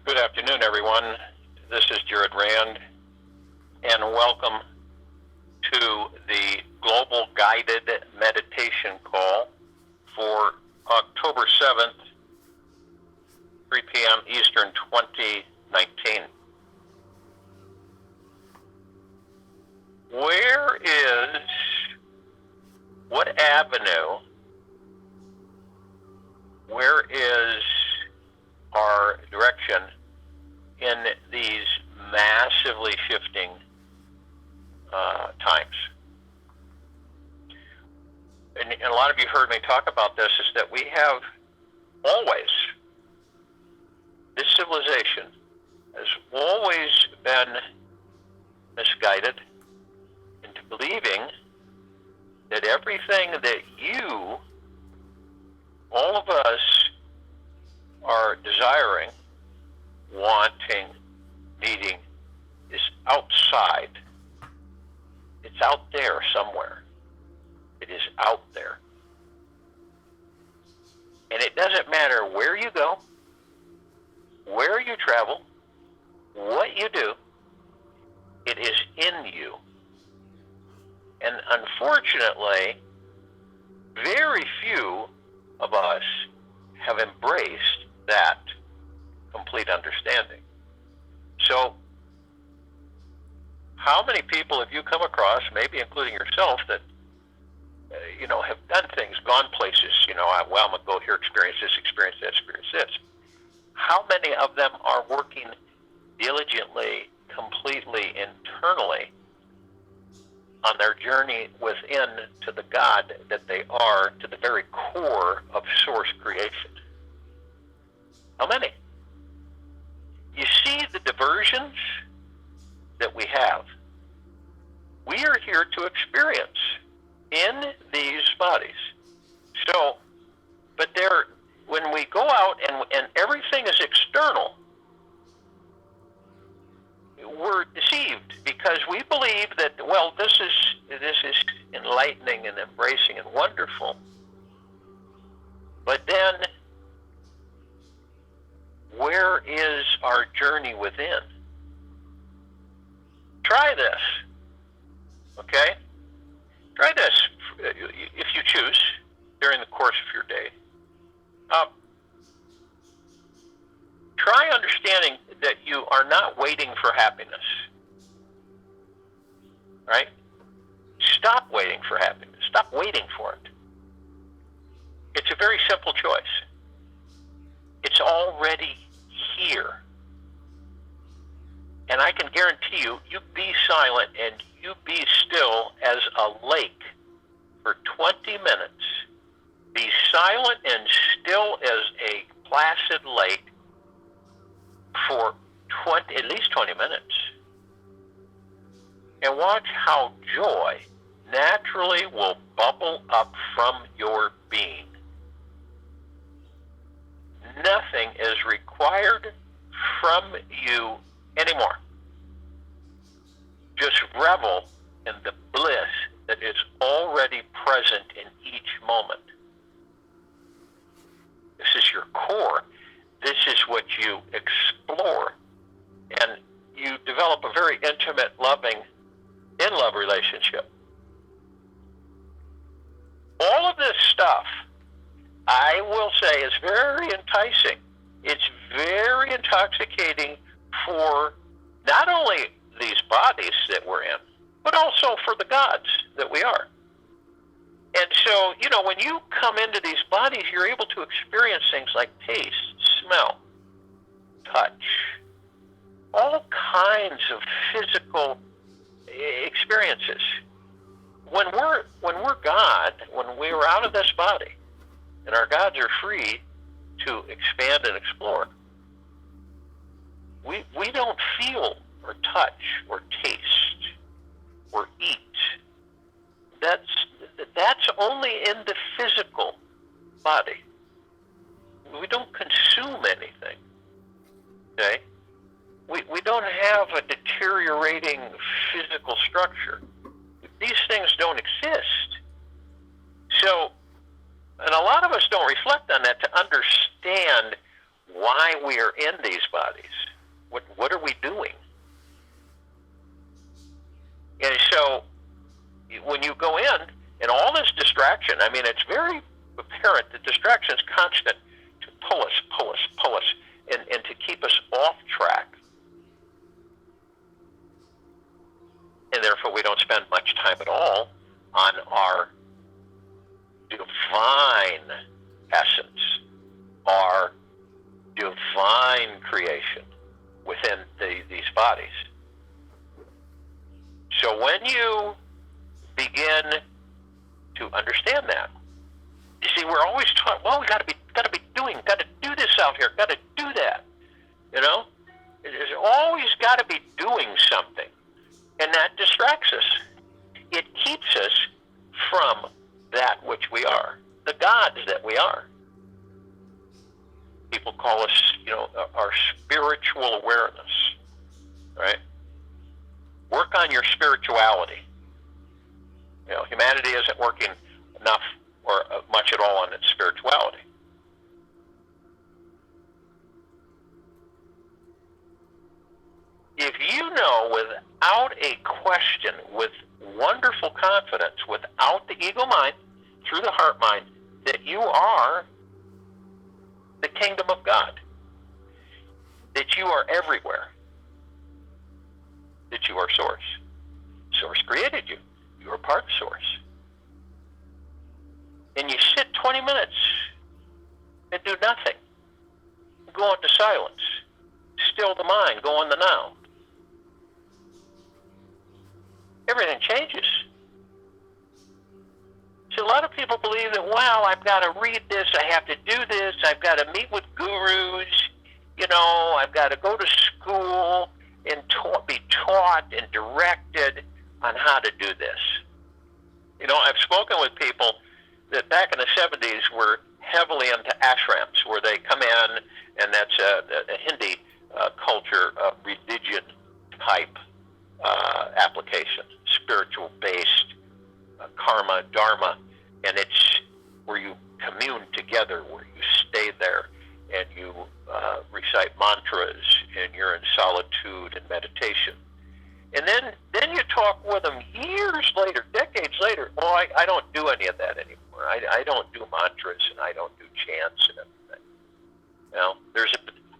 Good afternoon, everyone. This is Jared Rand, and welcome to the Global Guided Meditation Call for October 7th, 3 p.m. Eastern 2019. What avenue, where is our direction in these massively shifting times? And a lot of you heard me talk about this, is that we have always, this civilization has always been misguided into believing that everything that you, all of us, are desiring, wanting, needing, is outside. It's out there somewhere. It is out there. And it doesn't matter where you go, where you travel, what you do, it is in you. And unfortunately, very few of us have embraced that complete understanding. So, how many people have you come across, maybe including yourself, that have done things, gone places, I'm going to go here, experience this, experience that, experience this. How many of them are working diligently, completely, internally on their journey within to the God that they are, to the very core of source creation? How many? You see the diversions that we have. We are here to experience in these bodies. So, but when we go out and everything is external, we're deceived because we believe that, well, this is enlightening and embracing and wonderful. But then, where is our journey within? Try this, okay? Try this, if you choose, during the course of your day. Try understanding that you are not waiting for happiness, right? Stop waiting for happiness. Stop waiting for it. It's a very simple choice. It's already here. And I can guarantee you, you be silent and you be still as a lake for 20 minutes. Be silent and still as a placid lake for at least 20 minutes. And watch how joy naturally will bubble up from your being. Nothing is required from you anymore. Just revel in the bliss that is already present in each moment. This is your core. This is what you explore. And you develop a very intimate, loving, in-love relationship. All of this stuff, I will say, is very enticing. It's very intoxicating for not only these bodies that we're in, but also for the gods that we are. And so, when you come into these bodies, you're able to experience things like taste, smell, touch, all kinds of physical experiences. When we're God, when we're out of this body, and our gods are free to expand and explore, we don't feel or touch or taste or eat. That's only in the physical body. We don't consume anything. Okay? We don't have a deteriorating physical structure. These things don't exist. So, and a lot of us don't reflect on that to understand why we are in these bodies. What are we doing? And so when you go in, and all this distraction, I mean, it's very apparent that distraction is constant to pull us, and to keep us off track. And therefore, we don't spend much time at all on our divine essence, our divine creation within these bodies. So when you begin to understand that, you see, we're always taught, well, we got to do this out here, got to do that. You know, there's always got to be doing something, and that distracts us. It keeps us from that which we are, the gods that we are. People call us, you know, our spiritual awareness, right? Work on your spirituality. You know, humanity isn't working enough or much at all on its spirituality. If you know without a question, with wonderful confidence, without the ego mind, through the heart mind, that you are the kingdom of God, that you are everywhere, that you are source. Source created you. You are part of source. And you sit 20 minutes and do nothing. Go into silence. Still the mind. Go in the now. Everything changes. So a lot of people believe that, well, I've got to read this, I have to do this, I've got to meet with gurus, you know, I've got to go to school and be taught and directed on how to do this. You know, I've spoken with people that back in the 70s were heavily into ashrams, where they come in, and that's a Hindi culture, religion type application, spiritual-based, karma, dharma, and it's where you commune together, where you stay there, and you recite mantras, and you're in solitude and meditation. And then you talk with them years later, decades later. Well, I don't do any of that anymore. I don't do mantras, and I don't do chants and everything. You know,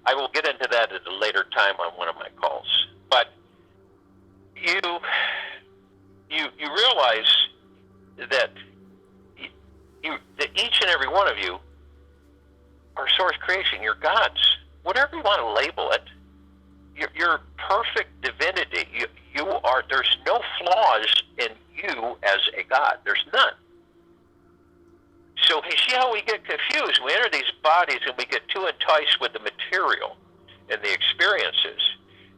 I will get into that at a later time on one of my calls. But you realize that that each and every one of you are source creation. You're gods. Whatever you want to label it, you're perfect divinity. You are. There's no flaws in you as a god. There's none. So you see how we get confused? We enter these bodies and we get too enticed with the material and the experiences,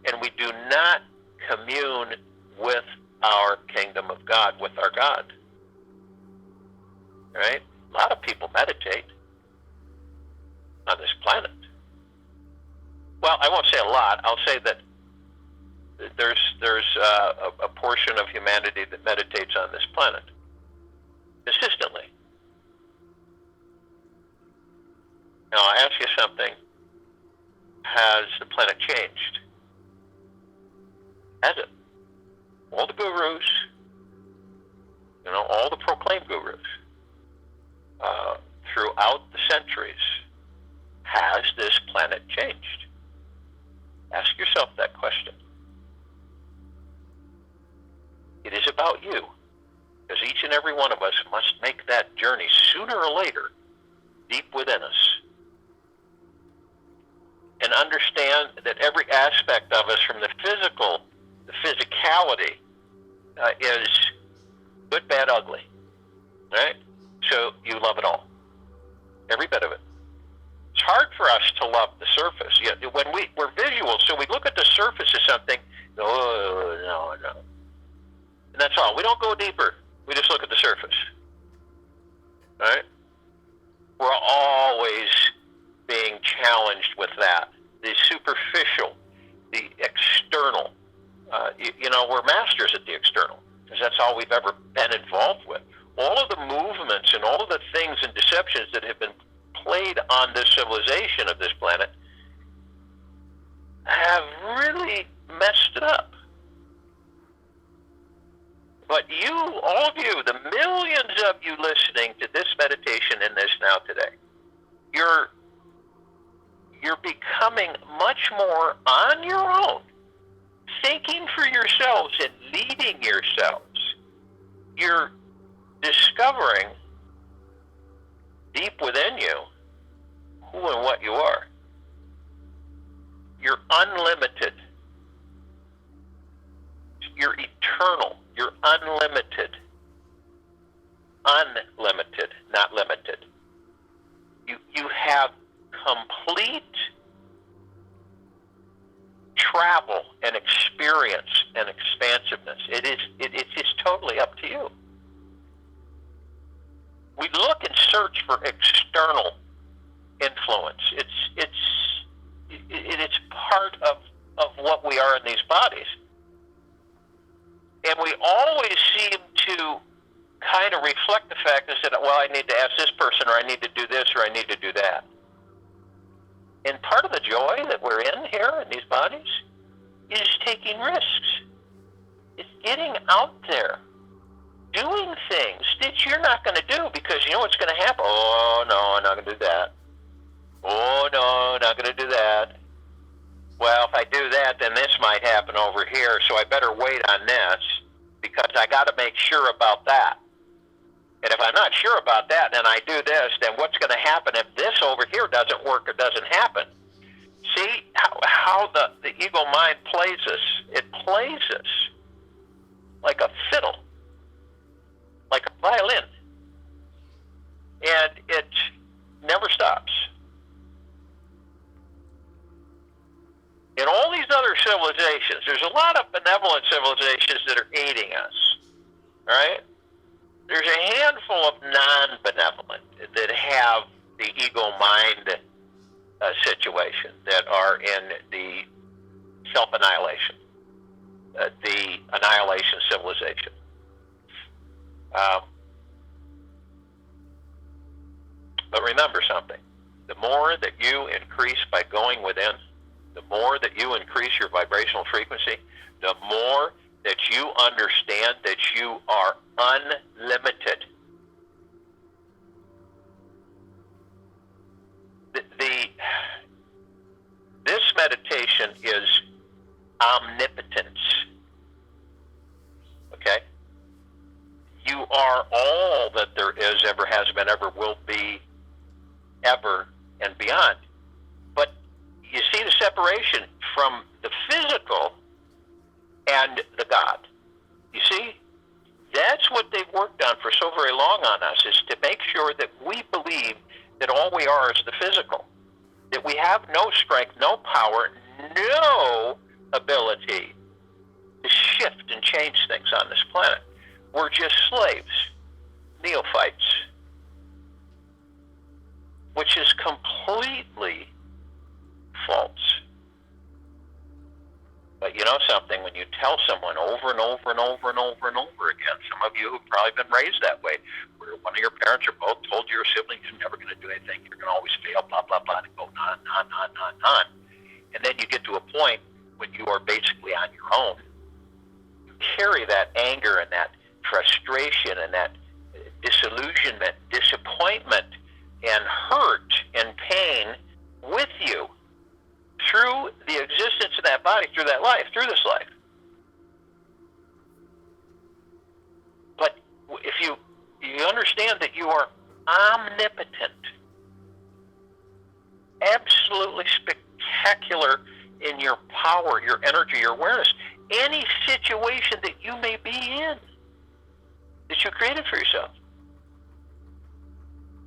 and we do not commune with our kingdom of God, with our God. Right? A lot of people meditate on this planet. Well, I won't say a lot. I'll say that there's a portion of humanity that meditates on this planet consistently. Now, I'll ask you something. Has the planet changed? Has it? All the gurus, you know, all the proclaimed gurus, throughout the centuries, has this planet changed? Ask yourself that question. It is about you, because each and every one of us must make that journey sooner or later, deep within us, and understand that every aspect of us, from the physical, the physicality, is good, bad, ugly, right? So you love it all, every bit of it. It's hard for us to love the surface. When we're visual, so we look at the surface of something, oh, no. And that's all. We don't go deeper. We just look at the surface. All right? We're always being challenged with that. The superficial, the external. We're masters at the external, because that's all we've ever been involved with. All of the movements and all of the things and deceptions that have been played on this civilization of this planet all of you, the millions of you listening to this meditation in this now today, you're becoming much more on your own, thinking for yourselves and leading yourselves. You're discovering deep within you who and what you are. You're unlimited. You're eternal. You're unlimited. Unlimited, not limited. You have complete travel and experience and expansiveness. It's just totally up to you. We look and search for external influence. It's part of what we are in these bodies. And we always seem to kind of reflect the fact that, well, I need to ask this person, or I need to do this, or I need to do that. And part of the joy that we're in here in these bodies is taking risks. It's getting out there, doing things that you're not going to do because you know what's going to happen. Oh, no, I'm not going to do that. Oh, no, not going to do that. Well, if I do that, then this might happen over here, so I better wait on this because I got to make sure about that. And if I'm not sure about that, and I do this, then what's going to happen if this over here doesn't work or doesn't happen? See how the ego mind plays us. It plays us like a fiddle, like a violin. And it never stops. In all these other civilizations, there's a lot of benevolent civilizations that are aiding us, right? There's a handful of non-benevolent that have the ego mind situation, that are in the self-annihilation, the annihilation civilization. But remember something. The more that you increase by going within, the more that you increase your vibrational frequency, the more that you understand that you are unlimited. This meditation is omnipotence. Okay? You are all that there is, ever has been, ever will be, ever and beyond. But you see the separation from the physical and the God. You see? That's what they've worked on for so very long on us, is to make sure that we believe that all we are is the physical. That we have no strength, no power, no ability to shift and change things on this planet. We're just slaves, neophytes, which is completely false. But you know something, when you tell someone over and over and over and over and over again, some of you have probably been raised that way, where one of your parents or both told your siblings you're never going to do anything, you're going to always fail, blah, blah, blah, and go on. And then you get to a point when you are basically on your own. You carry that anger and that frustration and that disillusionment, disappointment, and hurt and pain with you through the existence of that body, through that life, through this life. But if you understand that you are omnipotent, absolutely spectacular in your power, your energy, your awareness, any situation that you may be in, that you created for yourself,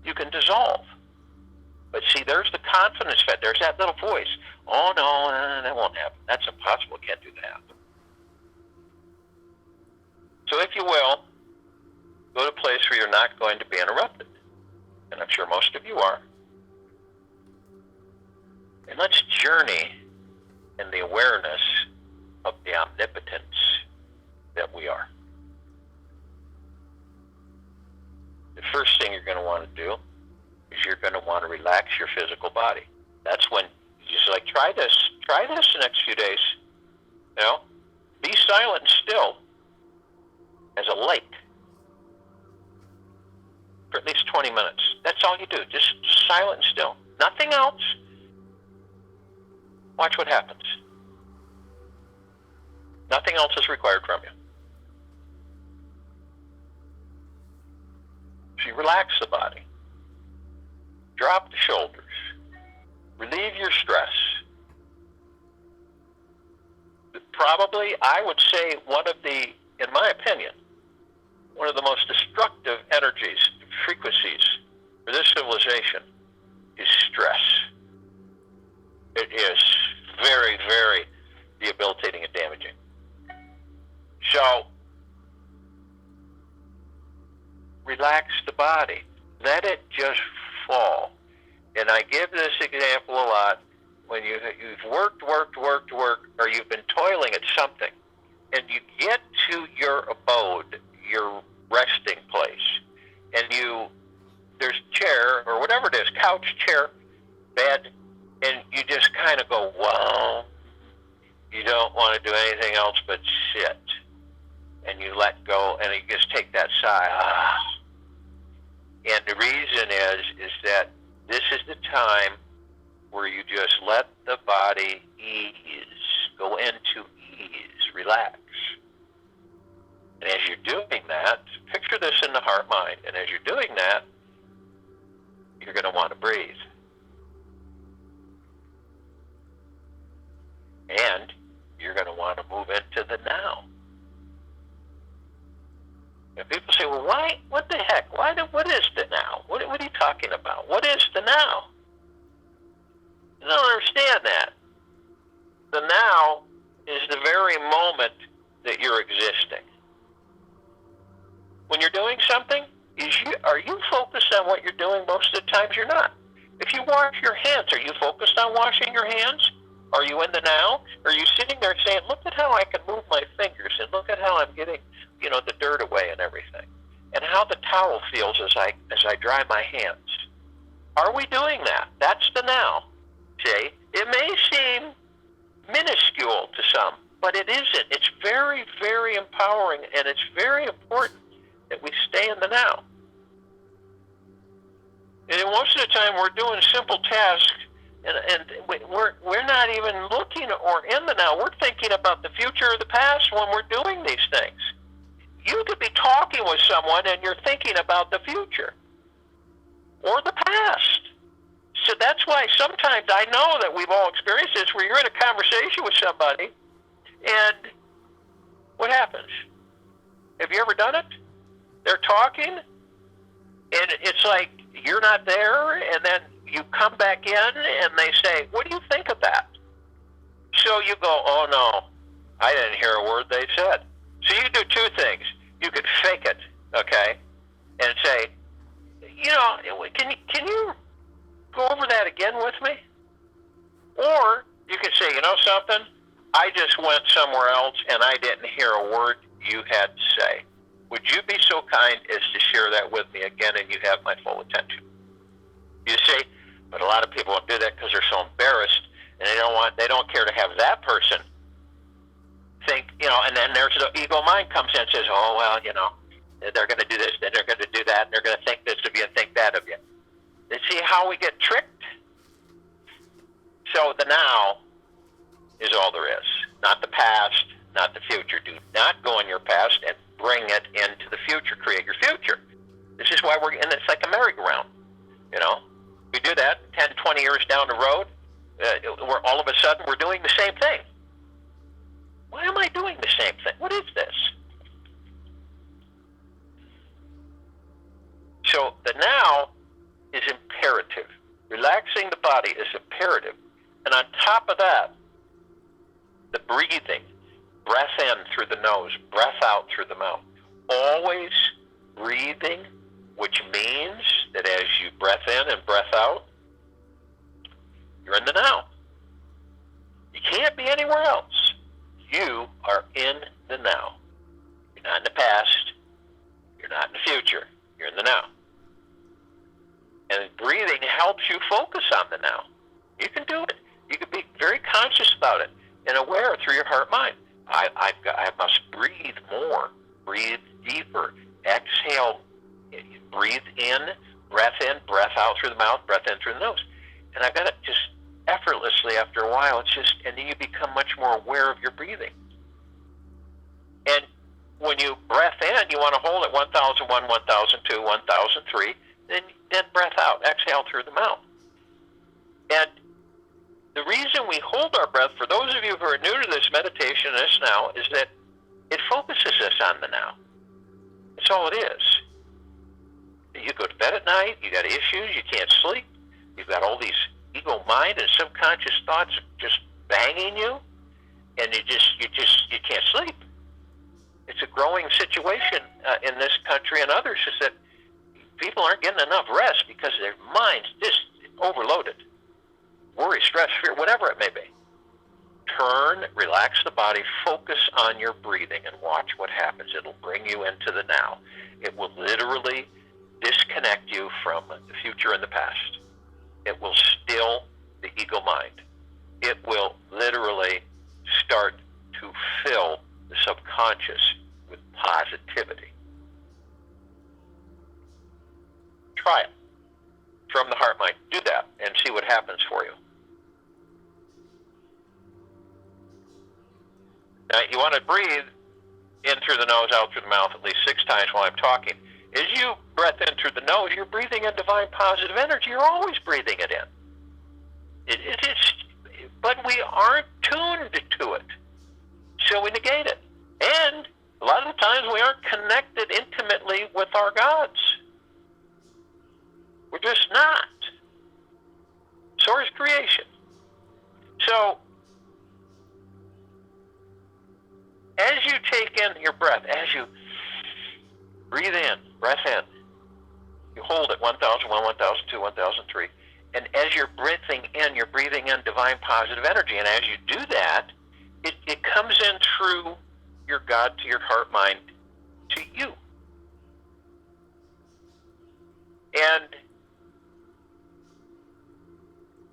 you can dissolve. But see, there's the confidence fed. There's that little voice. Oh, no, that won't happen. That's impossible. Can't do that. So if you will, go to a place where you're not going to be interrupted. And I'm sure most of you are. And let's journey in the awareness of the omnipotence that we are. The first thing you're going to want to do is you're going to want to relax your physical body. That's when you just like, try this the next few days. You know, be silent and still as a lake. 20 minutes. That's all you do. Just silent and still. Nothing else. Watch what happens. Nothing else is required from you. So you relax the body. Drop the shoulders. Relieve your stress. Probably, I would say, in my opinion, one of the most destructive energies, frequencies for this civilization is stress. It is very, very debilitating and damaging. So, relax the body. Let it just fall. And I give this example a lot. When you've worked, or you've been toiling at something, and you get to your abode, your resting place, and there's a chair, or whatever it is, couch, chair, bed, and you just kind of go, wow. You don't want to do anything else but sit. And you let go, and you just take that sigh. Ah. And the reason is that this is the time where you just let the body ease, go into ease, relax. And as you're doing that, picture this in the heart-mind, and as you're doing that, you're going to want to breathe. And you're going to want to move into the now. And people say, well, why? What the heck? What is the now? What are you talking about? What is the now? You don't understand that. The now is the very moment that you're existing. When you're doing something, are you focused on what you're doing? Most of the times you're not. If you wash your hands, are you focused on washing your hands? Are you in the now? Are you sitting there saying, look at how I can move my fingers, and look at how I'm getting, the dirt away and everything, and how the towel feels as I dry my hands? Are we doing that? That's the now. See, it may seem minuscule to some, but it isn't. It's very, very empowering, and it's very important that we stay in the now. And most of the time, we're doing simple tasks, and we're not even looking or in the now. We're thinking about the future or the past when we're doing these things. You could be talking with someone, and you're thinking about the future or the past. So that's why sometimes I know that we've all experienced this, where you're in a conversation with somebody, and what happens? Have you ever done it? They're talking, and it's like you're not there, and then you come back in, and they say, what do you think of that? So you go, oh no, I didn't hear a word they said. So you do two things. You could fake it, okay, and say, can you go over that again with me? Or you could say, you know something? I just went somewhere else, and I didn't hear a word you had to say. Would you be so kind as to share that with me again, and you have my full attention? You see, but a lot of people won't do that because they're so embarrassed, and they don't care to have that person think, and then there's the ego mind comes in and says, oh, well, they're going to do this, then they're going to do that, and they're going to think this of you and think that of you. You see how we get tricked? So the now is all there is. Not the past, not the future. Do not go in your past and bring it into the future. Create your future. This is why and it's like a merry-go-round. We do that 10, 20 years down the road, where all of a sudden we're doing the same thing. Why am I doing the same thing? What is this? So the now is imperative. Relaxing the body is imperative. And on top of that, the breathing, breath in through the nose, breath out through the mouth. Always breathing, which means that as you breath in and breath out, you're in the now. You can't be anywhere else. You are in the now. You're not in the past. You're not in the future. You're in the now. And breathing helps you focus on the now. You can do it. You can be very conscious about it and aware through your heart-mind. I must breathe more. Breathe deeper. Exhale. Breathe in breath in, breath out through the mouth, breath in through the nose. And I've got it just effortlessly after a while. It's just, and then you become much more aware of your breathing. And when you breath in, you want to hold it 1001, 1002, 1003, then breath out, exhale through the mouth. And the reason we hold our breath, for those of you who are new to this meditation, this now, is that it focuses us on the now. That's all it is. You go to bed at night, you got issues, you can't sleep, you've got all these ego mind and subconscious thoughts just banging you, and you can't sleep. It's a growing situation in this country and others, is that people aren't getting enough rest because their mind's just overloaded. Worry, stress, fear, whatever it may be. Turn, relax the body, focus on your breathing, and watch what happens. It'll bring you into the now. It will literally disconnect you from the future and the past. It will still the ego mind. It will literally start to fill the subconscious with positivity. Try it. From the heart mind. Do that and see what happens for you. Now, you want to breathe in through the nose, out through the mouth at least 6 times while I'm talking. As you breath in through the nose, you're breathing in divine positive energy. You're always breathing it in. But we aren't tuned to it. So we negate it. And a lot of the times we aren't connected intimately with our gods. We're just not. Source creation. So, as you take in your breath, as you breathe in, breath in, you hold it 1001, 1002, 1003, and as you're breathing in, you're breathing in divine positive energy, and as you do that, it comes in through your God to your heart mind to you. And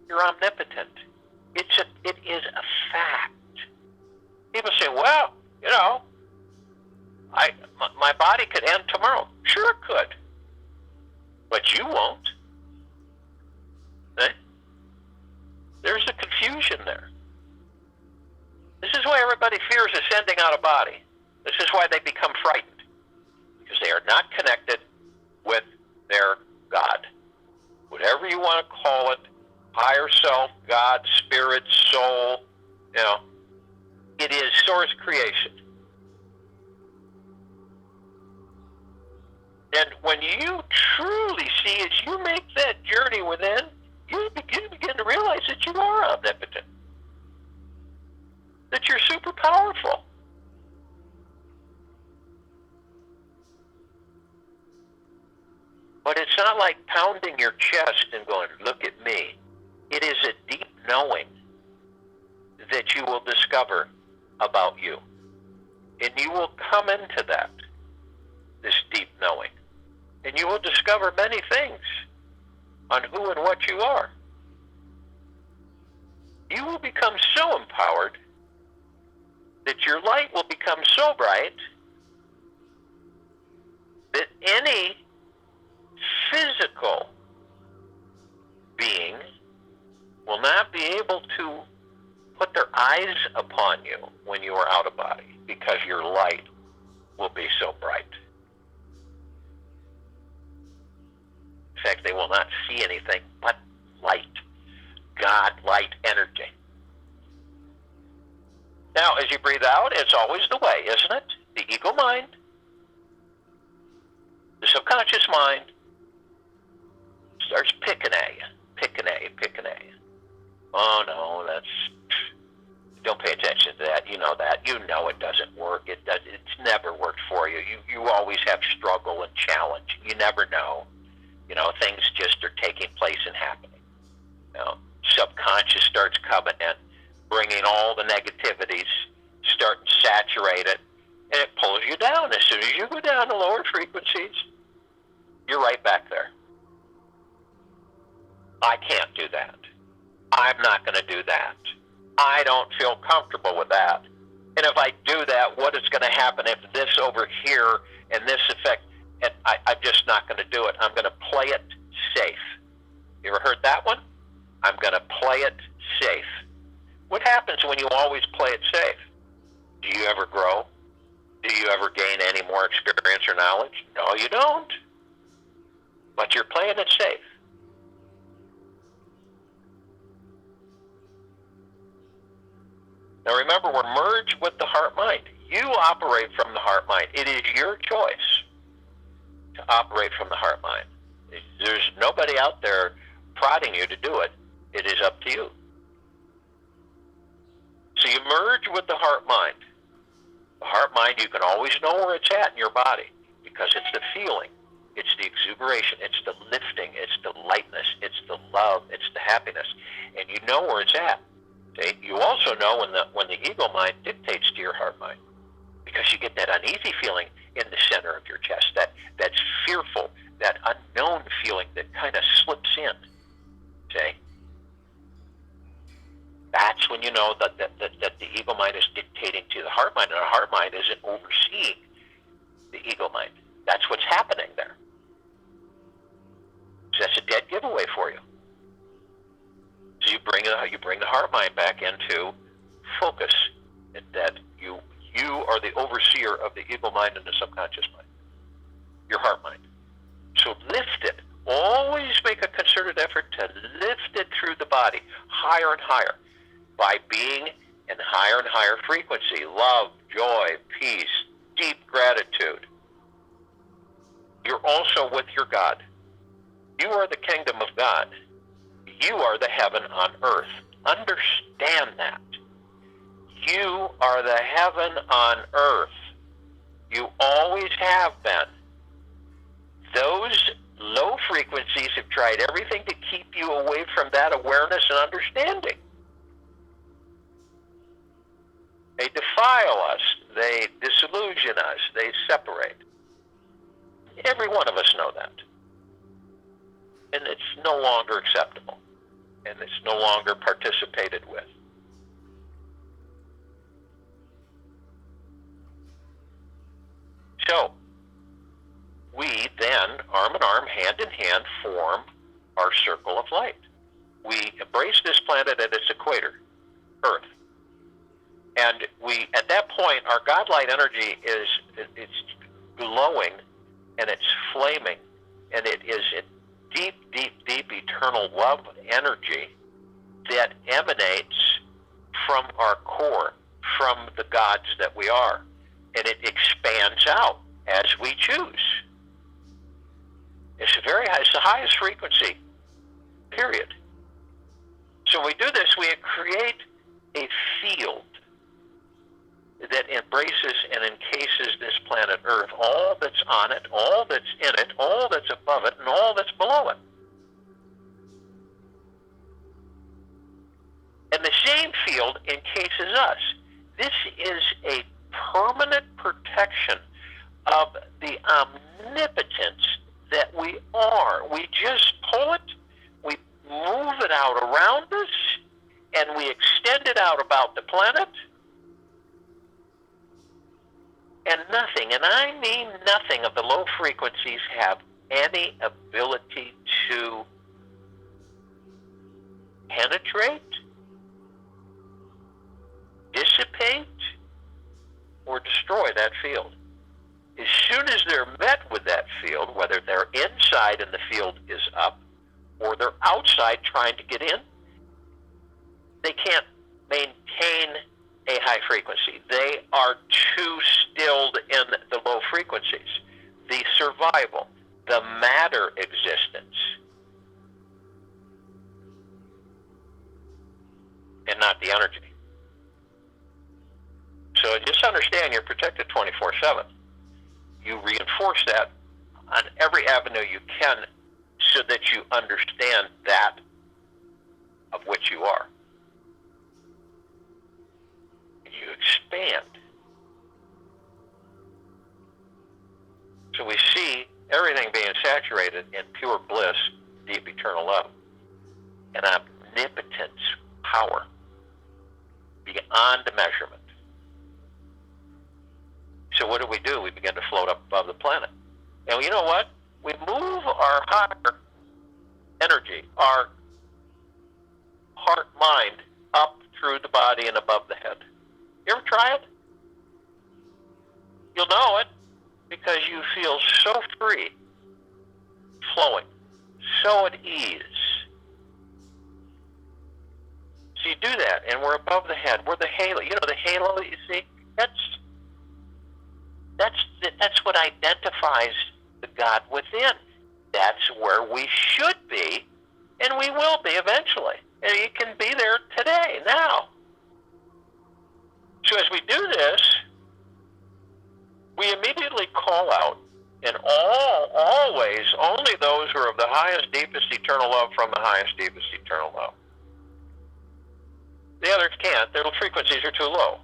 you're omnipotent. It is a fact. People say, well, you know, my body could end tomorrow. Sure it could. But you won't. Eh? There's a confusion there. This is why everybody fears ascending out of body. This is why they become frightened. Because they are not connected with their God. Whatever you want to call it, higher self, God, spirit, soul, you know, it is source creation. And when you truly see, as you make that journey within, you begin to realize that you are omnipotent. That you're super powerful. But it's not like pounding your chest and going, look at me. It is a deep knowing that you will discover about you. And you will come into that, this deep knowing. And you will discover many things on who and what you are. You will become so empowered that your light will become so bright that any physical being will not be able to put their eyes upon you when you are out of body, because your light will be so bright. In fact, they will not see anything but light. God, light, energy. Now, as you breathe out, it's always the way, isn't it? The ego mind, the subconscious mind, starts picking at you. Oh, no, don't pay attention to that. You know that. You know it doesn't work. It's never worked for you. You always have struggle and challenge. You never know. You know, things just are taking place and happening. You know, subconscious starts coming in, bringing all the negativities, starting to saturate it, and it pulls you down. As soon as you go down to lower frequencies, you're right back there. I can't do that. I'm not going to do that. I don't feel comfortable with that. And if I do that, what is going to happen if this over here and this effect, and I'm just not going to do it. I'm going to play it You ever heard that one? I'm going to play it safe. What happens when you always play it safe? Do you ever grow? Do you ever gain any more experience or knowledge? No, you don't. But you're playing it safe. Now remember, we're merged with the heart-mind. You operate from the heart-mind. It is your choice to operate from the heart-mind. There's nobody out there prodding you to do it. It is up to you. So you merge with the heart-mind. The heart-mind, you can always know where it's at in your body because it's the feeling, it's the exuberation, it's the lifting, it's the lightness, it's the love, it's the happiness, and you know where it's at. See? You also know when the ego mind dictates to your heart-mind because you get that uneasy feeling in the center of your chest, that's fearful, that unknown feeling that kind of slips in. See? That's when you know that the ego mind is dictating to the heart mind, and the heart mind isn't overseeing the ego mind. That's what's happening there. So that's a dead giveaway for you. So you bring the heart mind back into focus, that you are the overseer of the ego mind and the subconscious mind, your heart mind. So lift it. Always make a concerted effort to lift it through the body, higher and higher, by being in higher and higher frequency, love, joy, peace, deep gratitude. You're also with your God. You are the kingdom of God. You are the heaven on earth. Understand that. You are the heaven on earth. You always have been. Those low frequencies have tried everything to keep you away from that awareness and understanding. They defile us. They disillusion us. They separate. Every one of us know that. And it's no longer acceptable. And it's no longer participated with. So, we then, arm in arm, hand in hand, form our circle of light. We embrace this planet at its equator, Earth. And we, at that point, our God-light energy it's glowing, and it's flaming, and it is a deep, deep, deep, eternal love energy that emanates from our core, from the gods that we are. And it expands out as we choose. It's very high. It's the highest frequency, period. So when we do this, we create a field that embraces and encases this planet Earth, all that's on it, all that's in it, all that's above it, and all that's below it. And the same field encases us. This is a permanent protection of the omnipotence that we are. We just pull it, we move it out around us, and we extend it out about the planet. And nothing, and I mean nothing, of the low frequencies have any ability to penetrate, dissipate, or destroy that field. As soon as they're met with that field, whether they're inside and the field is up, or they're outside trying to get in, they can't maintain a high frequency. They are too stilled in the low frequencies. The survival, the matter existence, and not the energy. So just understand you're protected 24/7. You reinforce that on every avenue you can so that you understand that of which you are. You expand. So we see everything being saturated in pure bliss, deep eternal love, and omnipotence, power, beyond measurement. So what do? We begin to float up above the planet. And you know what? We move our higher energy, our heart, mind, up through the body and above the head. You ever try it? You'll know it because you feel so free, flowing, so at ease. So you do that, and we're above the head. We're the halo. You know the halo that you see? That's what identifies the God within. That's where we should be, and we will be eventually. And you can be there today, now. So as we do this, we immediately call out, and always, only those who are of the highest, deepest, eternal love from the highest, deepest, eternal love. The others can't. Their frequencies are too low.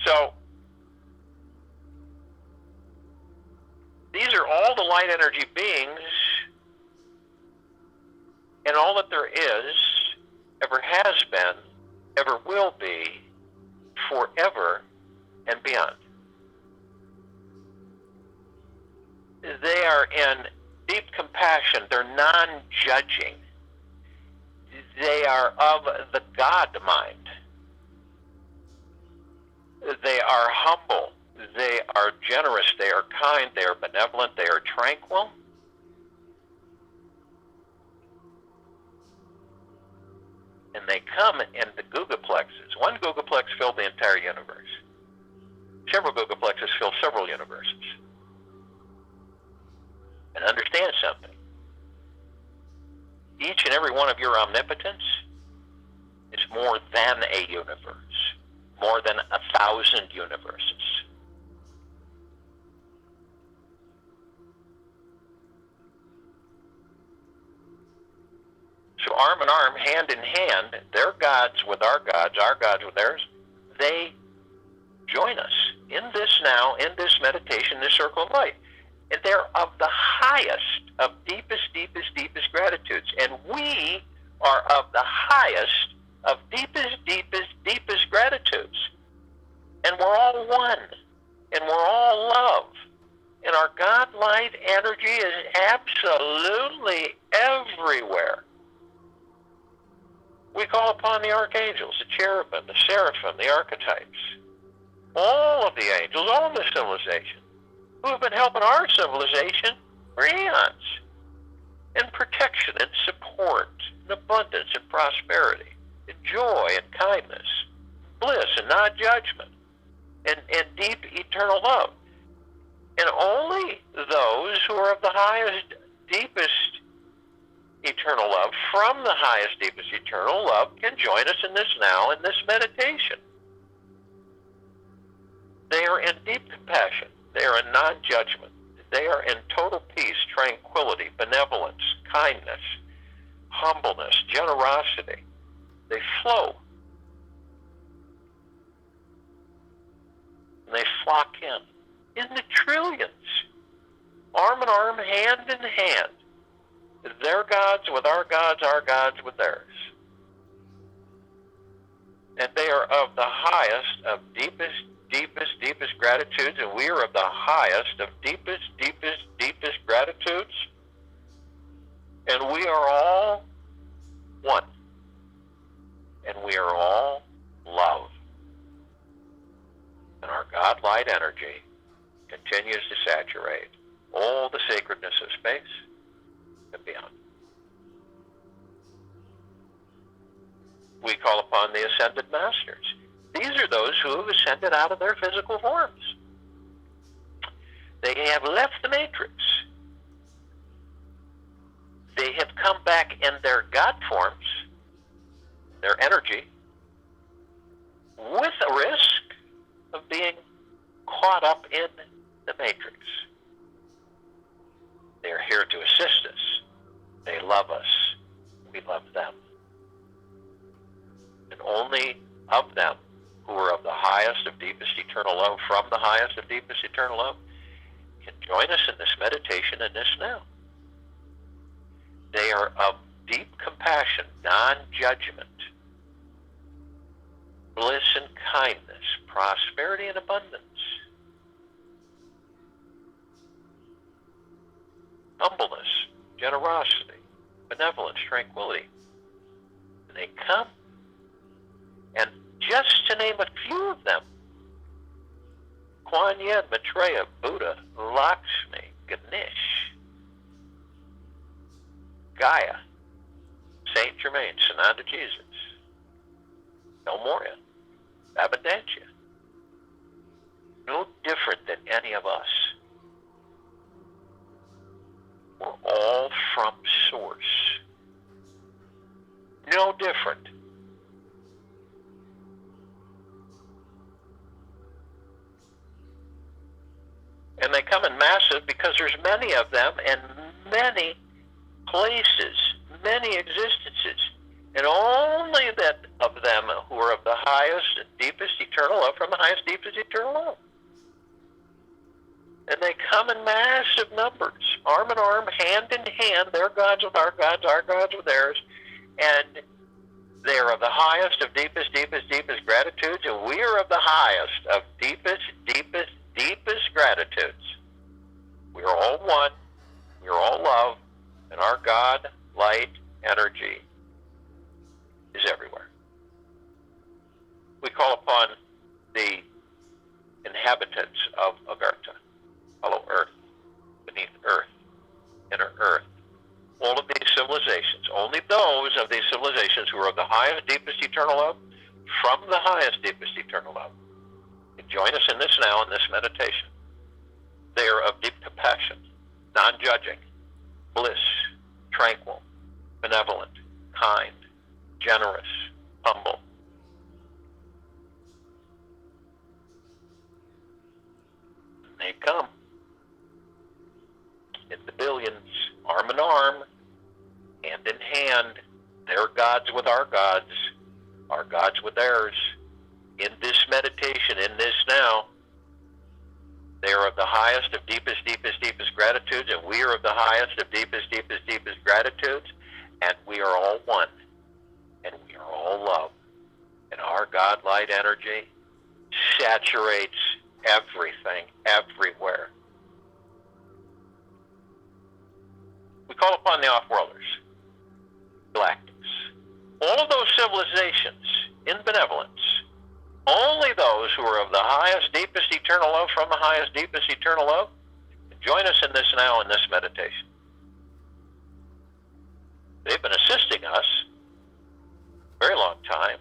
So, these are all the light energy beings, and all that there is, ever has been, ever will be, forever and beyond. They are in deep compassion. They're non-judging. They are of the God mind. They are humble. They are generous. They are kind. They are benevolent. They are tranquil. And they come in the gogaplexes. One gogaplex filled the entire universe. Several gogaplexes fill several universes. And understand something. Each and every one of your omnipotents is more than a universe, more than 1,000 universes. So arm in arm, hand in hand, their gods with our gods with theirs, they join us in this now, in this meditation, this circle of light. And they're of the highest, of deepest, deepest, deepest gratitudes. And we are of the highest, of deepest, deepest, deepest gratitudes. And we're all one. And we're all love. And our God light energy is absolutely everywhere. We call upon the archangels, the cherubim, the seraphim, the archetypes, all of the angels, all the civilization, who have been helping our civilization for eons, in protection and support, and abundance and prosperity, and joy and kindness, bliss and non-judgment, and deep eternal love. And only those who are of the highest, deepest eternal love, from the highest, deepest eternal love, can join us in this now, in this meditation. They are in deep compassion. They are in non-judgment. They are in total peace, tranquility, benevolence, kindness, humbleness, generosity. They flow. And they flock in the trillions, arm in arm, hand in hand. Their gods with our gods with theirs. And they are of the highest, of deepest, deepest, deepest gratitudes, and we are of the highest, of deepest, deepest, deepest gratitudes. And we are all one. And we are all love. And our God light energy continues to saturate all the sacredness of space and beyond. We call upon the ascended masters. These are those who have ascended out of their physical forms. They have left the matrix. They have come back in their God forms, their energy, with a risk of being caught up in the matrix. They are here to assist us. They love us. We love them. And only of them who are of the highest of deepest eternal love, from the highest of deepest eternal love, can join us in this meditation in this now. They are of deep compassion, non-judgment, bliss and kindness, prosperity and abundance. humbleness, generosity, benevolence, tranquility. And they come. And just to name a few of them, Kuan Yin, Maitreya, Buddha, Lakshmi, Ganesh, Gaia, Saint Germain, Sananda Jesus, El Morya, Abundantia. No different than any of us. We're all from Source. No different. And they come in massive because there's many of them and many places, many existences. And only that of them who are of the highest and deepest eternal love from the highest, deepest eternal love. And they come in massive numbers, arm in arm, hand in hand, their gods with our gods with theirs. And they are of the highest of deepest, deepest, deepest gratitudes, and we are of the highest of deepest, deepest, deepest gratitudes. We are all one, we are all love, and our God, light, energy is everywhere. We call upon the inhabitants of Agartha, below earth, beneath earth, inner earth, all of these civilizations, only those of these civilizations who are of the highest, deepest eternal love, from the highest, deepest eternal love, can join us in this now, in this meditation. They are of deep compassion, non-judging, bliss, tranquil, benevolent, kind, generous, humble. They come in the billions, arm in arm, hand in hand, their gods with our gods with theirs. In this meditation, in this now, they are of the highest of deepest, deepest, deepest gratitudes, and we are of the highest of deepest, deepest, deepest gratitudes, and we are all one, and we are all love. And our God light energy saturates everything, everywhere. We call upon the off-worlders, galactics. All of those civilizations in benevolence, only those who are of the highest, deepest eternal love from the highest, deepest eternal love, join us in this now, in this meditation. They've been assisting us a very long time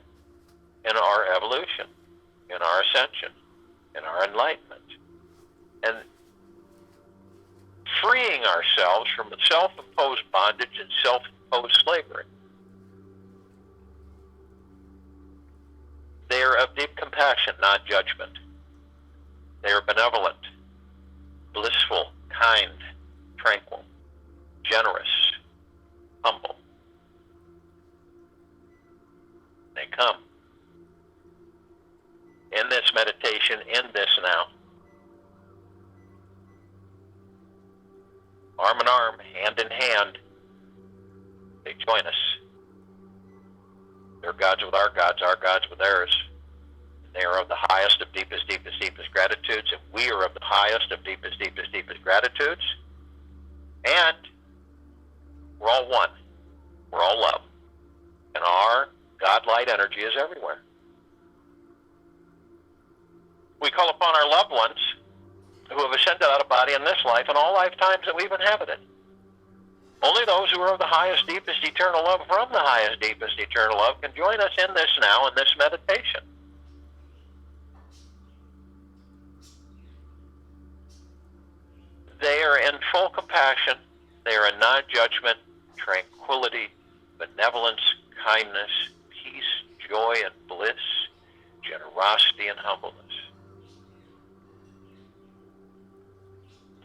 in our evolution, in our ascension, in our enlightenment, and freeing ourselves from the self-imposed bondage and self-imposed slavery. They are of deep compassion, not judgment. They are benevolent, blissful, kind, tranquil, generous, humble. They come in this meditation, in this now. Arm in arm, hand in hand, they join us. Their gods with our gods with theirs. They are of the highest of deepest, deepest, deepest gratitudes, and we are of the highest of deepest, deepest, deepest gratitudes. And we're all one. We're all love. And our God light energy is everywhere. We call upon our loved ones who have ascended out of body in this life and all lifetimes that we've inhabited. Only those who are of the highest, deepest, eternal love from the highest, deepest, eternal love can join us in this now, in this meditation. They are in full compassion. They are in non-judgment, tranquility, benevolence, kindness, peace, joy, and bliss, generosity, and humbleness.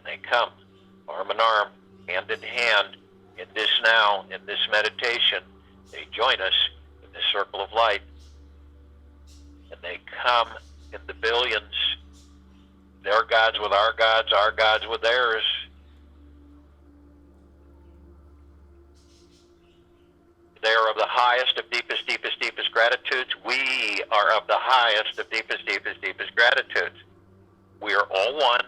They come, arm in arm, hand in hand, in this now, in this meditation. They join us in this circle of light. And they come in the billions, their gods with our gods with theirs. They are of the highest of deepest, deepest, deepest gratitudes. We are of the highest of deepest, deepest, deepest gratitudes. We are all one.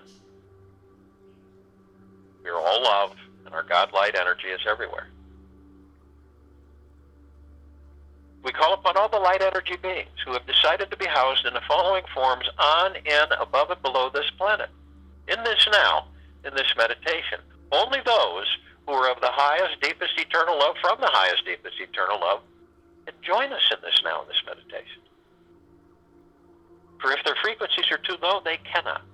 We are all love, and and our God light energy is everywhere. We call upon all the light energy beings who have decided to be housed in the following forms on, in, above, and below this planet. In this now, in this meditation, only those who are of the highest, deepest, eternal love, from the highest, deepest, eternal love, can join us in this now, in this meditation. For if their frequencies are too low, they cannot.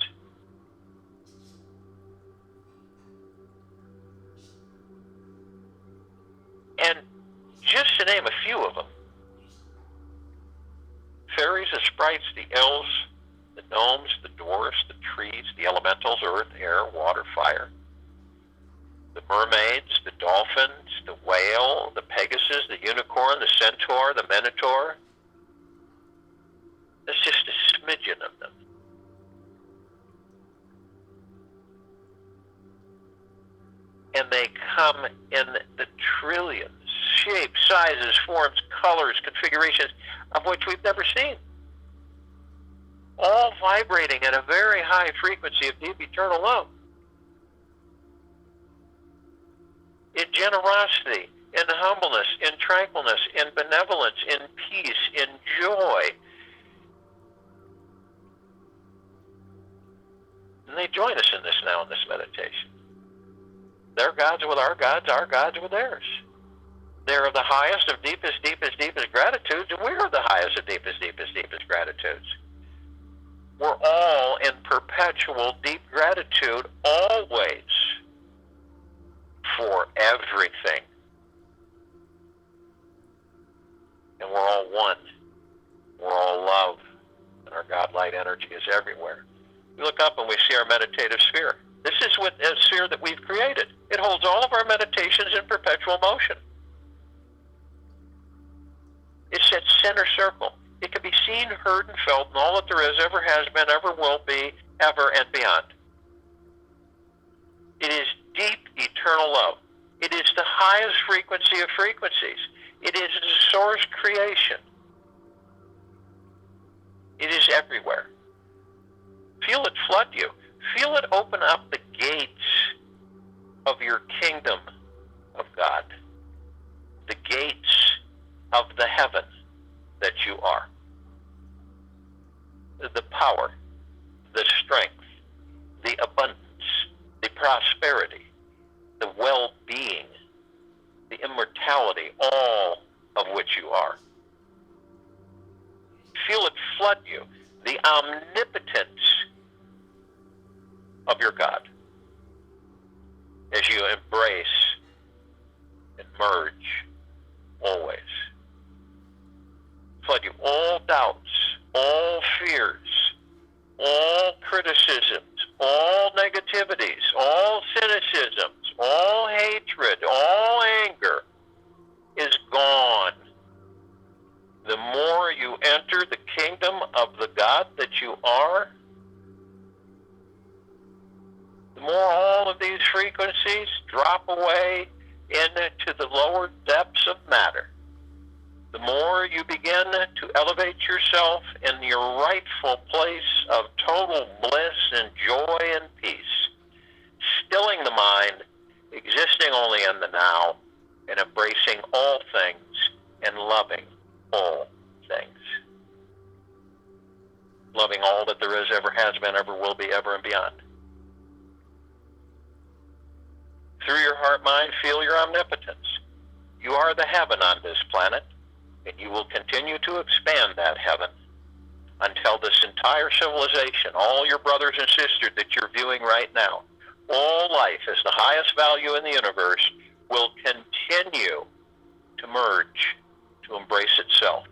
And just to name a few of them, fairies, the sprites, the elves, the gnomes, the dwarfs, the trees, the elementals, earth, air, water, fire, the mermaids, the dolphins, the whale, the pegasus, the unicorn, the centaur, the minotaur. That's just a smidgen of them. And they come in the trillions, shapes, sizes, forms, colors, configurations of which we've never seen. All vibrating at a very high frequency of deep eternal love. In generosity, in humbleness, in tranquilness, in benevolence, in peace, in joy. And they join us in this now, in this meditation. Their gods with our gods with theirs. They're of the highest, of deepest, deepest, deepest gratitudes, and we're of the highest, of deepest, deepest, deepest gratitudes. We're all in perpetual deep gratitude, always, for everything. And we're all one. We're all love. And our God light energy is everywhere. We look up and we see our meditative sphere. This is a sphere that we've created. It holds all of our meditations in perpetual motion. It's that center circle. It can be seen, heard, and felt in all that there is, ever has been, ever will be, ever and beyond. It is deep, eternal love. It is the highest frequency of frequencies. It is the source creation. It is everywhere. Feel it flood you. Feel it open up the gates of your kingdom of God. The gates of the heaven that you are. The power, the strength, the abundance, the prosperity, the well-being, the immortality, all of which you are. Feel it flood you. The omnipotence of your God as you embrace and merge always. Flood you all doubts, all fears, all criticisms, all negativities, all cynicisms, all hatred, all anger is gone. The more you enter the kingdom of the God that you are, the more all of these frequencies drop away into the lower depths of matter. The more you begin to elevate yourself in your rightful place of total bliss and joy and peace, stilling the mind, existing only in the now, and embracing all things and loving all things. Loving all that there is, ever has been, ever will be, ever and beyond. Through your heart mind, feel your omnipotence. You are the heaven on this planet, and you will continue to expand that heaven until this entire civilization, all your brothers and sisters that you're viewing right now, all life as the highest value in the universe, will continue to merge, to embrace itself,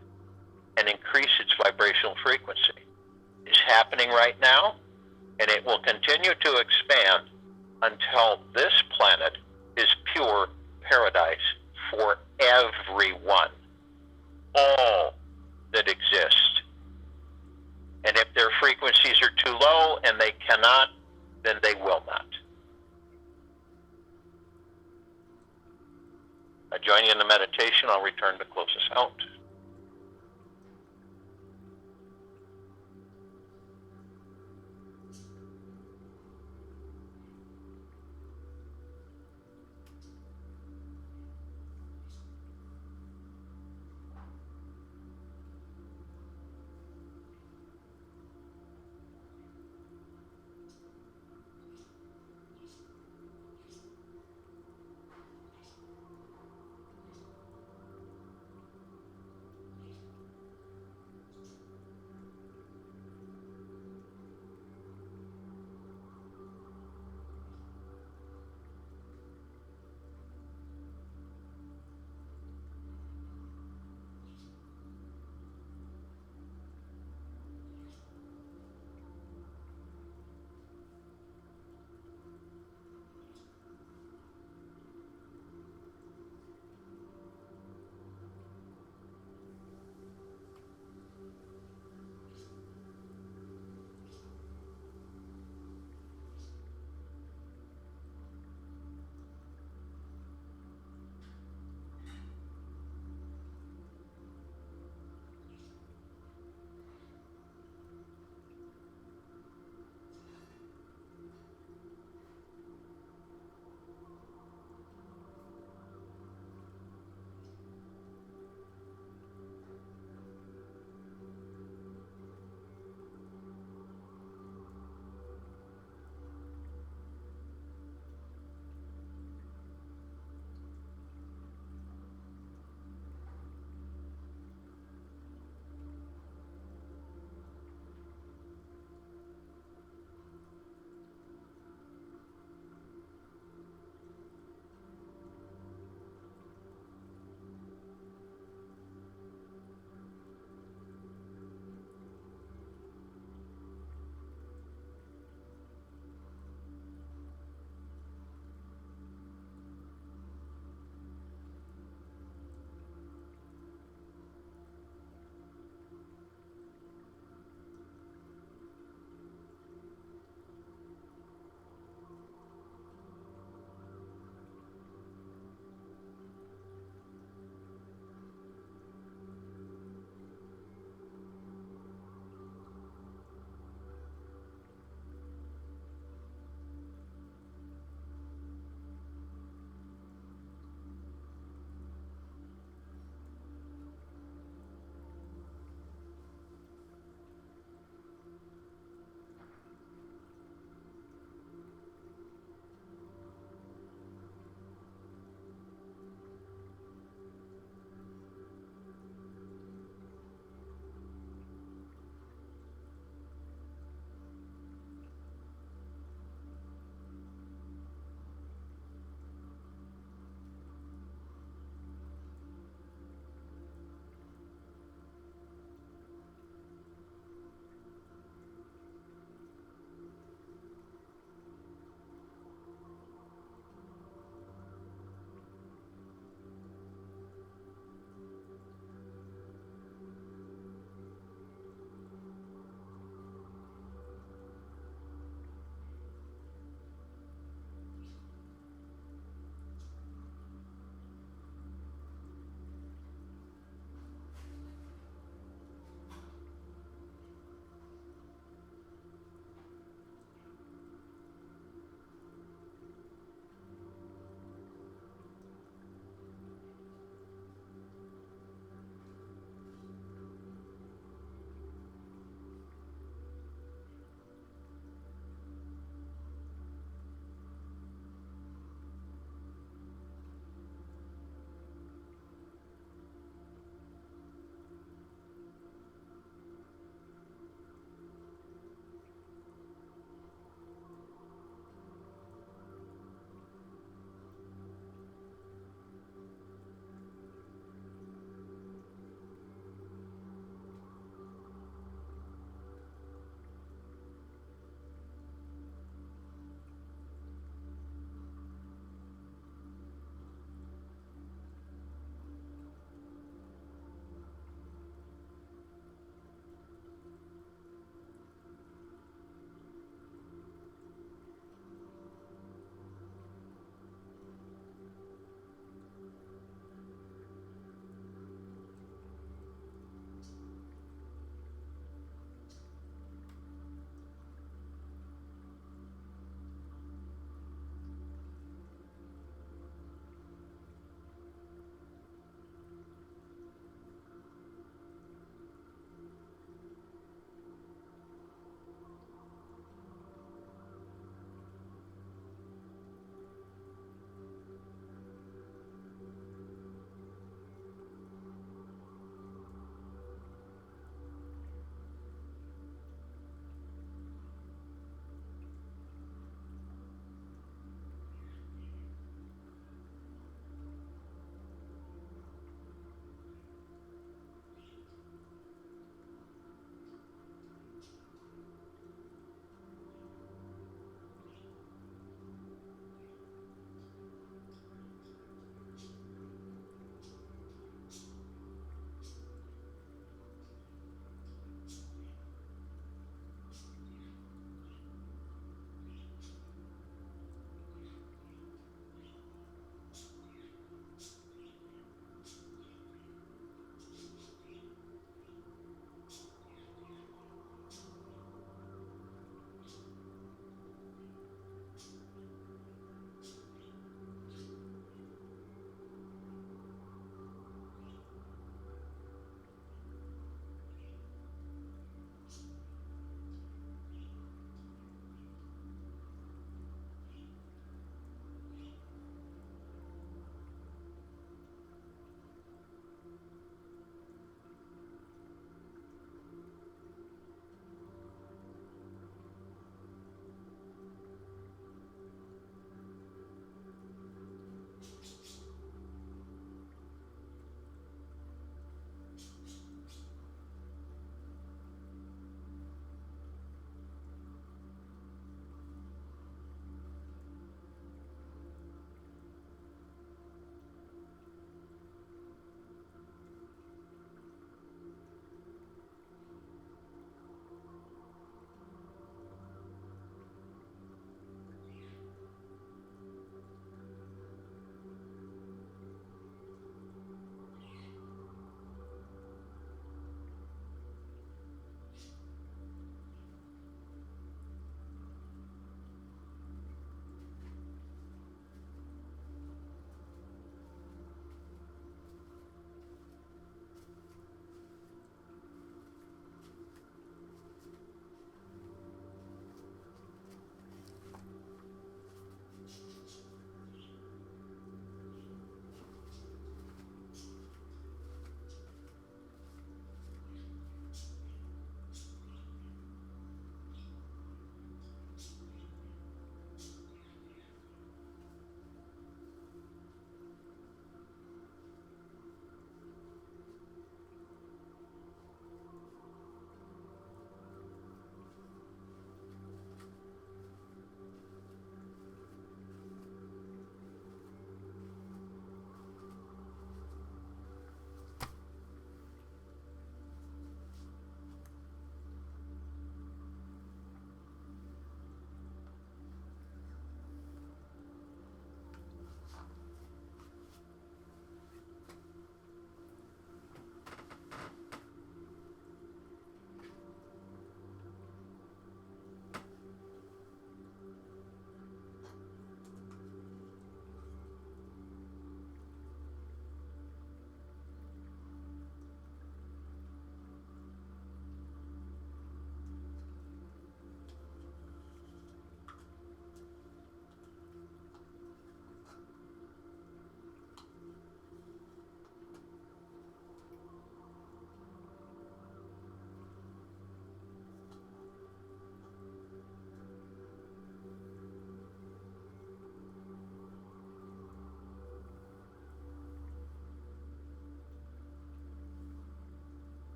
and increase its vibrational frequency. It's happening right now, and it will continue to expand until this planet is pure paradise for everyone, all that exist. And if their frequencies are too low and they cannot, then they will not. I join you in the meditation. I'll return to close us out.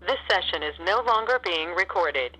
This session is no longer being recorded.